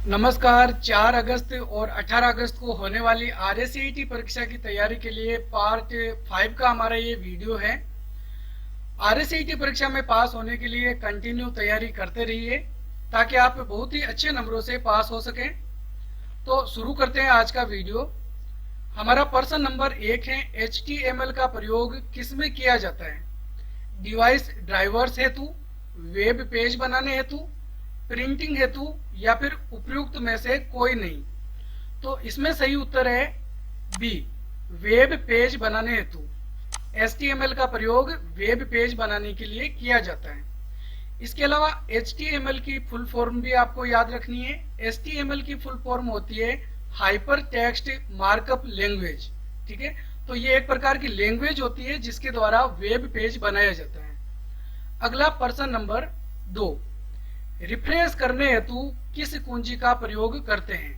नमस्कार। 4 अगस्त और 18 अगस्त को होने वाली आरएससीईटी परीक्षा की तैयारी के लिए पार्ट 5 का हमारा ये वीडियो है। आरएससीईटी परीक्षा में पास होने के लिए कंटिन्यू तैयारी करते रहिए ताकि आप बहुत ही अच्छे नंबरों से पास हो सकें। तो शुरू करते हैं आज का वीडियो। हमारा प्रश्न नंबर 1 है, HTML का प्रयोग किसमें किया जाता है? डिवाइस ड्राइवर्स हेतु, वेब पेज बनाने हेतु, प्रिंटिंग हेतु या फिर उपयुक्त में से कोई नहीं। तो इसमें सही उत्तर है बी, वेब पेज बनाने हेतु। HTML का प्रयोग वेब पेज बनाने के लिए किया जाता है। इसके अलावा HTML की फुल फॉर्म भी आपको याद रखनी है। HTML की फुल फॉर्म होती है हाइपर टेक्स्ट मार्कअप लैंग्वेज। ठीक है, तो ये एक प्रकार की लैंग्वेज होती है जिसके द्वारा वेब पेज बनाया जाता है। अगला प्रश्न नंबर 2, रिफ्रेश करने हेतु किस कुंजी का प्रयोग करते हैं?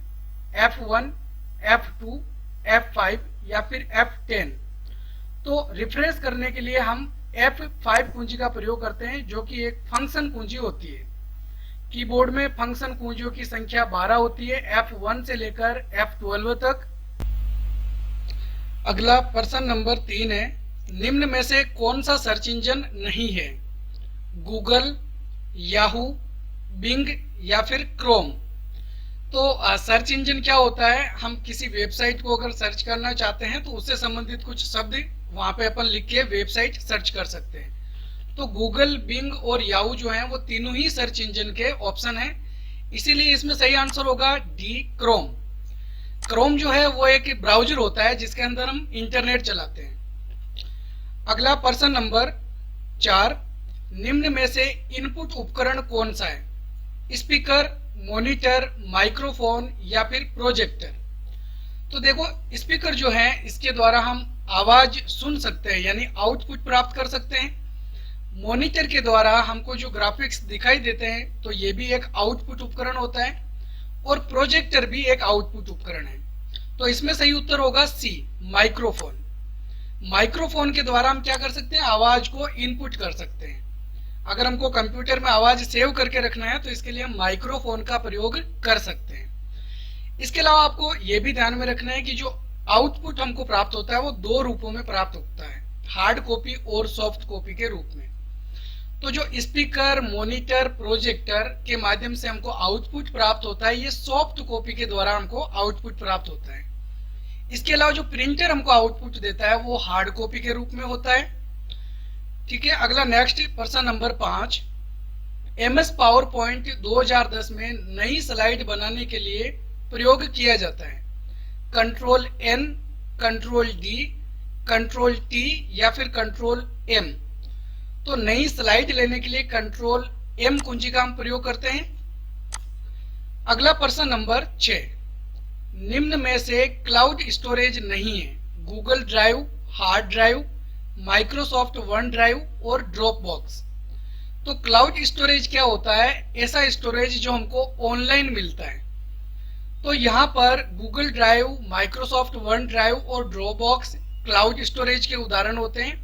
F1, F2, F5 या फिर F10। तो रिफ्रेश करने के लिए हम F5 कुंजी का प्रयोग करते हैं, जो कि एक फंक्शन कुंजी होती है। कीबोर्ड में फंक्शन कुंजियों की संख्या 12 होती है, F1 से लेकर F12 तक। अगला प्रश्न नंबर 3 है, निम्न में से कौन सा सर्च इंजन नहीं है? गूगल, याहू, बिंग या फिर क्रोम। तो सर्च इंजन क्या होता है? हम किसी वेबसाइट को अगर सर्च करना चाहते हैं तो उससे संबंधित कुछ शब्द वहां पे अपन लिख के वेबसाइट सर्च कर सकते हैं। तो गूगल, बिंग और याहू जो है वो तीनों ही सर्च इंजन के ऑप्शन है, इसीलिए इसमें सही आंसर होगा डी, क्रोम। क्रोम जो है वो एक ब्राउजर होता है जिसके अंदर हम इंटरनेट चलाते हैं। अगला प्रश्न नंबर 4, निम्न में से इनपुट उपकरण कौन सा है? स्पीकर, मॉनिटर, माइक्रोफोन या फिर प्रोजेक्टर। तो देखो, स्पीकर जो है इसके द्वारा हम आवाज सुन सकते हैं, यानी आउटपुट प्राप्त कर सकते हैं। मॉनिटर के द्वारा हमको जो ग्राफिक्स दिखाई देते हैं तो ये भी एक आउटपुट उपकरण होता है, और प्रोजेक्टर भी एक आउटपुट उपकरण है। तो इसमें सही उत्तर होगा सी, माइक्रोफोन। माइक्रोफोन के द्वारा हम क्या कर सकते हैं? आवाज को इनपुट कर सकते हैं। अगर हमको कंप्यूटर में आवाज सेव करके रखना है तो इसके लिए हम माइक्रोफोन का प्रयोग कर सकते हैं। इसके अलावा आपको यह भी ध्यान में रखना है कि जो आउटपुट हमको प्राप्त होता है वो 2 रूपों में प्राप्त होता है, हार्ड कॉपी और सॉफ्ट कॉपी के रूप में। तो जो स्पीकर, मॉनिटर, प्रोजेक्टर के माध्यम से हमको आउटपुट प्राप्त होता है, ये सॉफ्ट कॉपी के द्वारा हमको आउटपुट प्राप्त होता है। इसके अलावा जो प्रिंटर हमको आउटपुट देता है वो हार्ड कॉपी के रूप में होता है। ठीक है, अगला नेक्स्ट प्रश्न नंबर 5, MS पावर पॉइंट 2010 में नई स्लाइड बनाने के लिए प्रयोग किया जाता है? Control N, control D, control T या फिर कंट्रोल M। तो नई स्लाइड लेने के लिए कंट्रोल M कुंजी का हम प्रयोग करते हैं। अगला प्रश्न नंबर 6, निम्न में से क्लाउड स्टोरेज नहीं है? Google drive, hard drive, Microsoft one drive और ड्रॉप बॉक्स। तो क्लाउड स्टोरेज क्या होता है? ऐसा स्टोरेज जो हमको ऑनलाइन मिलता है। तो यहाँ पर Google drive, Microsoft one drive और ड्रॉप बॉक्स क्लाउड स्टोरेज के उदाहरण होते हैं।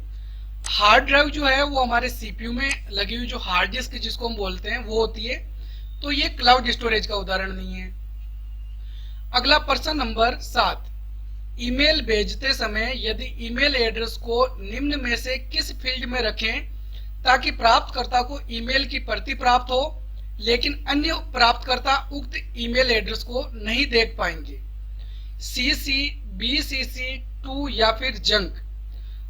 हार्ड ड्राइव जो है वो हमारे सीपीयू में लगी हुई जो हार्ड डिस्क जिसको हम बोलते हैं वो होती है, तो ये क्लाउड स्टोरेज का उदाहरण नहीं है। अगला प्रश्न नंबर 7, ईमेल भेजते समय यदि ईमेल एड्रेस को निम्न में से किस फील्ड में रखें ताकि प्राप्तकर्ता को ईमेल की प्रति प्राप्त हो लेकिन अन्य प्राप्तकर्ता उक्त ईमेल एड्रेस को नहीं देख पाएंगे? CC, BCC, टू या फिर जंक।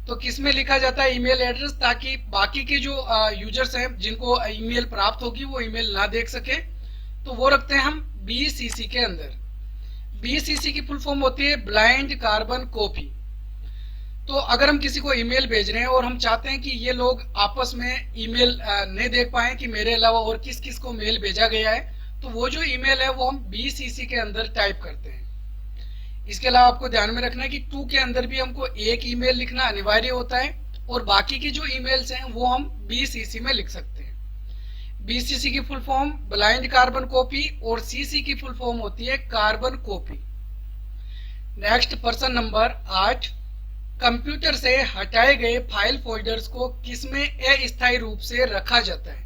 तो किस में लिखा जाता है ईमेल एड्रेस ताकि बाकी के जो यूजर्स हैं जिनको ईमेल प्राप्त होगी वो ईमेल ना देख सके? तो वो रखते हैं हम BCC के अंदर। BCC की फुल फॉर्म होती है ब्लाइंड कार्बन कॉपी। तो अगर हम किसी को ईमेल भेज रहे हैं और हम चाहते हैं कि ये लोग आपस में ईमेल नहीं देख पाए कि मेरे अलावा और किस किस को मेल भेजा गया है, तो वो जो ईमेल है वो हम BCC के अंदर टाइप करते हैं। इसके अलावा आपको ध्यान में रखना है कि टू के अंदर भी हमको एक ईमेल लिखना अनिवार्य होता है, और बाकी के जो ईमेल्स हैं वो हम BCC में लिख सकते हैं। BCC की full form blind carbon copy और CC की फुल फॉर्म होती है कार्बन कॉपी। नेक्स्ट प्रश्न नंबर 8, कंप्यूटर से हटाए गए फाइल फोल्डर्स को किसमें अस्थायी रूप से रखा जाता है?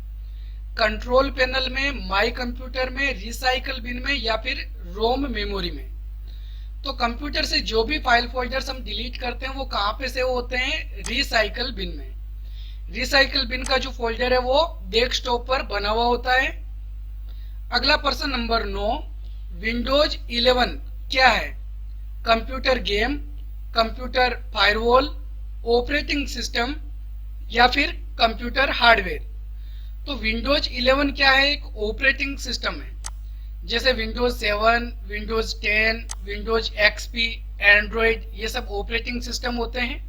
कंट्रोल पैनल में, माई कंप्यूटर में, रिसाइकल बिन में या फिर रोम मेमोरी में। तो कंप्यूटर से जो भी फाइल फोल्डर्स हम डिलीट करते हैं वो कहाँ पे सेव होते हैं? रिसाइकल बिन में। रिसाइकल बिन का जो फोल्डर है वो डेस्कटॉप पर बना हुआ होता है। अगला प्रश्न नंबर 9, विंडोज 11 क्या है? Computer game, computer firewall, operating system या फिर कंप्यूटर हार्डवेयर। तो विंडोज 11 क्या है? एक ऑपरेटिंग सिस्टम है, जैसे Windows 7, Windows 10, Windows XP, Android, ये सब ऑपरेटिंग सिस्टम होते हैं।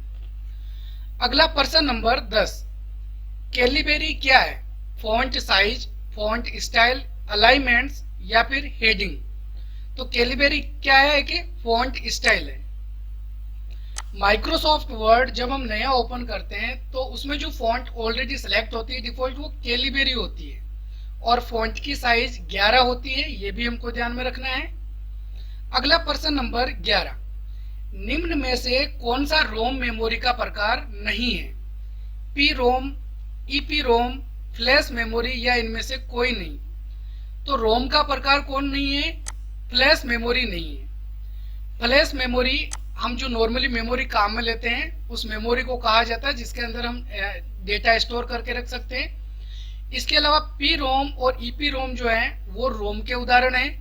अगला प्रश्न नंबर 10, कैलिबरी क्या है? Font size, font style, alignments या फिर हेडिंग। तो कैलिबरी क्या है कि फॉन्ट स्टाइल है। माइक्रोसॉफ्ट वर्ड जब हम नया ओपन करते हैं तो उसमें जो फॉन्ट ऑलरेडी सिलेक्ट होती है डिफॉल्ट, वो कैलिबरी होती है और फॉन्ट की साइज 11 होती है, ये भी हमको ध्यान में रखना है। अगला प्रश्न नंबर 11, निम्न में से कौन सा रोम मेमोरी का प्रकार नहीं है? पी रोम, ईपी रोम, फ्लैश मेमोरी या इनमें से कोई नहीं। तो रोम का प्रकार कौन नहीं है? फ्लैश मेमोरी नहीं है। फ्लैश मेमोरी हम जो नॉर्मली मेमोरी काम में लेते हैं उस मेमोरी को कहा जाता है जिसके अंदर हम डेटा स्टोर करके रख सकते हैं। इसके अलावा पी रोम और ईपी रोम जो है वो रोम के उदाहरण हैं।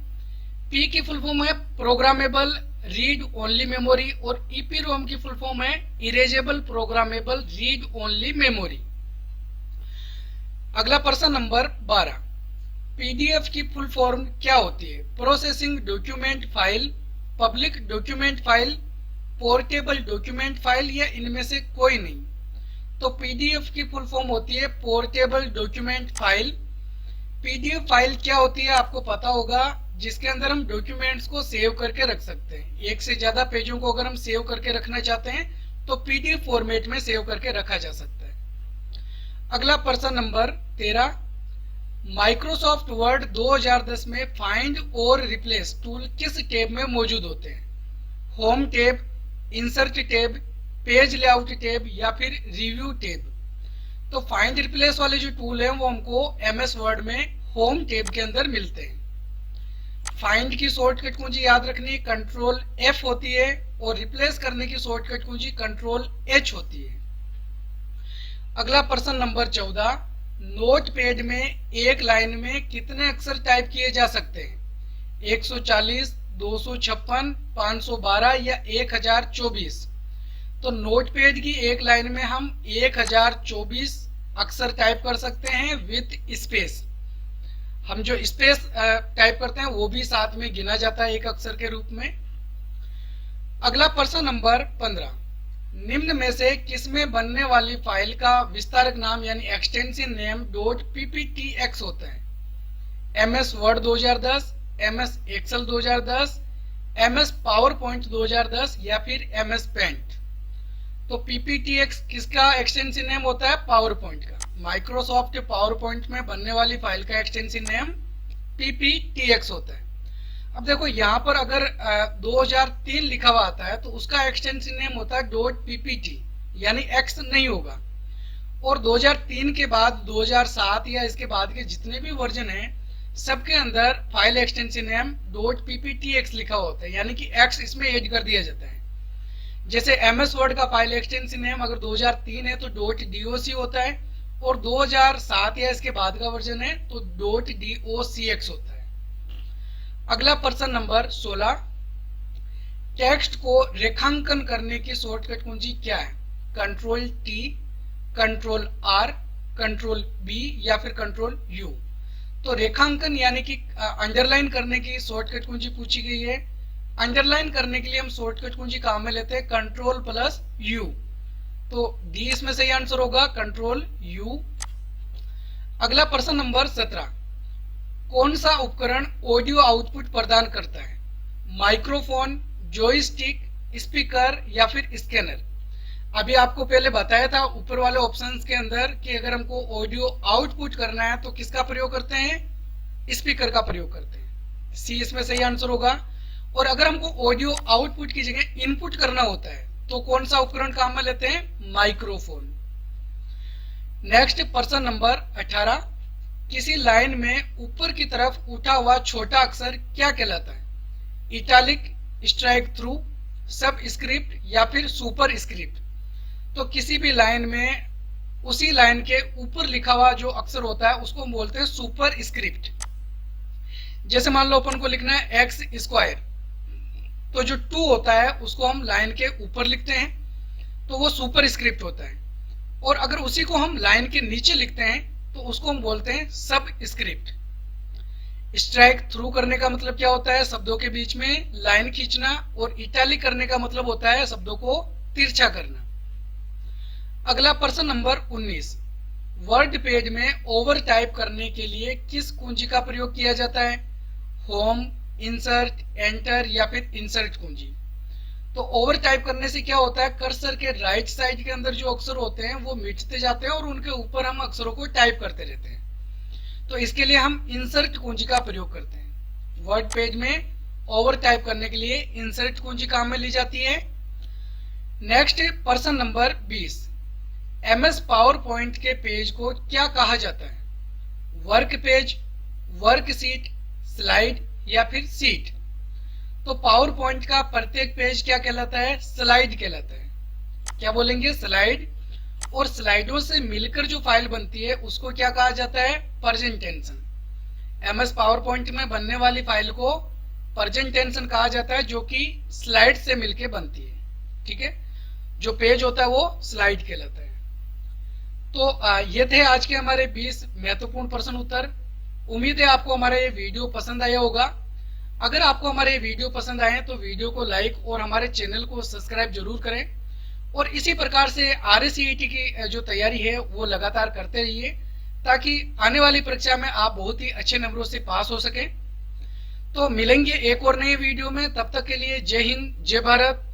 पी की फुल फॉर्म है प्रोग्रामेबल रीड ओनली मेमोरी और ईपी रोम की फुल फॉर्म है erasable programmable read only memory. अगला प्रश्न नंबर 12, पीडीएफ की फुल फॉर्म क्या होती है? Processing document file, public document file, portable document file या इनमें से कोई नहीं। तो पीडीएफ की फुल फॉर्म होती है portable document file. PDF file क्या होती है आपको पता होगा, जिसके अंदर हम डॉक्यूमेंट्स को सेव करके रख सकते हैं। एक से ज्यादा पेजों को अगर हम सेव करके रखना चाहते हैं तो पीडीएफ फॉर्मेट में सेव करके रखा जा सकता है। अगला प्रश्न नंबर 13, माइक्रोसॉफ्ट वर्ड 2010 में फाइंड और रिप्लेस टूल किस टैब में मौजूद होते हैं? Home tab, insert tab, page layout tab या फिर रिव्यू टैब। तो फाइंड रिप्लेस वाले जो टूल हैं वो हमको एमएस वर्ड में होम टैब के अंदर मिलते हैं। फाइंड की शॉर्टकट कुंजी याद रखनी, कंट्रोल F होती है और रिप्लेस करने की शॉर्टकट कुंजी कंट्रोल H होती है। अगला प्रश्न नंबर 14, नोट पैड में एक लाइन में कितने अक्षर टाइप किए जा सकते हैं? 140, 256, 512 या 1024। तो नोट पैड की एक लाइन में हम 1024 अक्षर टाइप कर सकते हैं विथ स्पेस। हम जो स्पेस टाइप करते हैं वो भी साथ में गिना जाता है एक अक्षर के रूप में। अगला प्रश्न नंबर 15, निम्न में से किसमें बनने वाली फाइल का विस्तारक नाम यानी एक्सटेंशन नेम .pptx होता है? MS Word 2010, MS Excel 2010, MS PowerPoint 2010 या फिर MS पेंट। तो PPTX किसका एक्सटेंशन नेम होता है? पावर पॉइंट का। माइक्रोसॉफ्ट पावर पॉइंट में बनने वाली फाइल का एक्सटेंशन नेम PPTX होता है। अब देखो यहाँ पर अगर 2003 लिखा हुआ आता है तो उसका एक्सटेंशन नेम होता है .ppt यानी X नहीं होगा। और 2003 के बाद 2007 या इसके बाद के जितने भी वर्जन हैं सबके अंदर फाइल एक्सटेंशन नेम .pptx लिखा होता है, यानी कि X इसमें ऐड कर दिया जाता है। जैसे MS वर्ड का फाइल एक्सटेंशन नेम अगर 2003 है तो .doc होता है और 2007 या इसके बाद का वर्जन है तो .docx होता है। अगला प्रश्न नंबर 16, टेक्स्ट को रेखांकन करने की शॉर्टकट कुंजी क्या है? Control T, control R, control B या फिर कंट्रोल U। तो रेखांकन यानी कि अंडरलाइन करने की शॉर्टकट कुंजी पूछी गई है। अंडरलाइन करने के लिए हम शॉर्टकट कुंजी काम में लेते हैं कंट्रोल प्लस U। तो D इसमें सही आंसर होगा, कंट्रोल U। अगला प्रश्न नंबर 17, कौन सा उपकरण ऑडियो आउटपुट प्रदान करता है? माइक्रोफोन, जॉयस्टिक, स्पीकर या फिर स्कैनर। अभी आपको पहले बताया था ऊपर वाले ऑप्शंस के अंदर कि अगर हमको ऑडियो आउटपुट करना है तो किसका प्रयोग करते हैं? स्पीकर का प्रयोग करते हैं। सी इसमें सही आंसर होगा। और अगर हमको ऑडियो आउटपुट की जगह इनपुट करना होता है तो कौन सा उपकरण काम में लेते हैं? माइक्रोफोन। नेक्स्ट प्रश्न नंबर 18, किसी लाइन में ऊपर की तरफ उठा हुआ छोटा अक्षर क्या कहलाता है? इटैलिक, स्ट्राइक थ्रू, सब स्क्रिप्ट या फिर सुपर स्क्रिप्ट। तो किसी भी लाइन में उसी लाइन के ऊपर लिखा हुआ जो अक्षर होता है उसको हम बोलते हैं सुपर स्क्रिप्ट। जैसे मान लो अपन को लिखना है एक्स स्क्वायर, तो जो 2 होता है उसको हम लाइन के ऊपर लिखते हैं, तो वो सुपर स्क्रिप्ट होता है। और अगर उसी को हम लाइन के नीचे लिखते हैं तो उसको हम बोलते हैं सब स्क्रिप्ट। स्ट्राइक थ्रू करने का मतलब क्या होता है? शब्दों के बीच में लाइन खींचना। और इटैलिक करने का मतलब होता है शब्दों को तिरछा करना। अगला प्रश्न नंबर 19, वर्ड पेज में ओवर टाइप करने के लिए किस कुंजी का प्रयोग किया जाता है? होम, इंसर्ट, एंटर या फिर इंसर्ट कुंजी। तो ओवर टाइप करने से क्या होता है? कर्सर के राइट साइड के अंदर जो अक्षर होते हैं वो मिटते जाते हैं और उनके ऊपर हम अक्षरों को टाइप करते रहते हैं। तो इसके लिए हम इंसर्ट कुंजी का प्रयोग करते हैं। वर्ड पेज में ओवर टाइप करने के लिए इंसर्ट कुंजी काम में ली जाती है। नेक्स्ट प्रश्न नंबर 20, एमएस पावर पॉइंट के पेज को क्या कहा जाता है? वर्क पेज, वर्कशीट, स्लाइड या फिर सीट। तो पावर पॉइंट का प्रत्येक पेज क्या कहलाता है? स्लाइड कहलाता है। क्या बोलेंगे? स्लाइड। और स्लाइडों से मिलकर जो फाइल बनती है उसको क्या कहा जाता है? प्रेजेंटेशन। एमएस पावर पॉइंट में बनने वाली फाइल को प्रेजेंटेशन कहा जाता है, जो कि स्लाइड से मिलकर बनती है। ठीक है, जो पेज होता है वो स्लाइड कहलाता है। तो ये थे आज के हमारे 20 महत्वपूर्ण प्रश्न उत्तर। उम्मीद है आपको हमारा ये वीडियो पसंद आया होगा। अगर आपको हमारे वीडियो पसंद आए तो वीडियो को लाइक और हमारे चैनल को सब्सक्राइब जरूर करें। और इसी प्रकार से RACET की जो तैयारी है वो लगातार करते रहिए, ताकि आने वाली परीक्षा में आप बहुत ही अच्छे नंबरों से पास हो सके। तो मिलेंगे एक और नए वीडियो में, तब तक के लिए जय हिंद, जय भारत।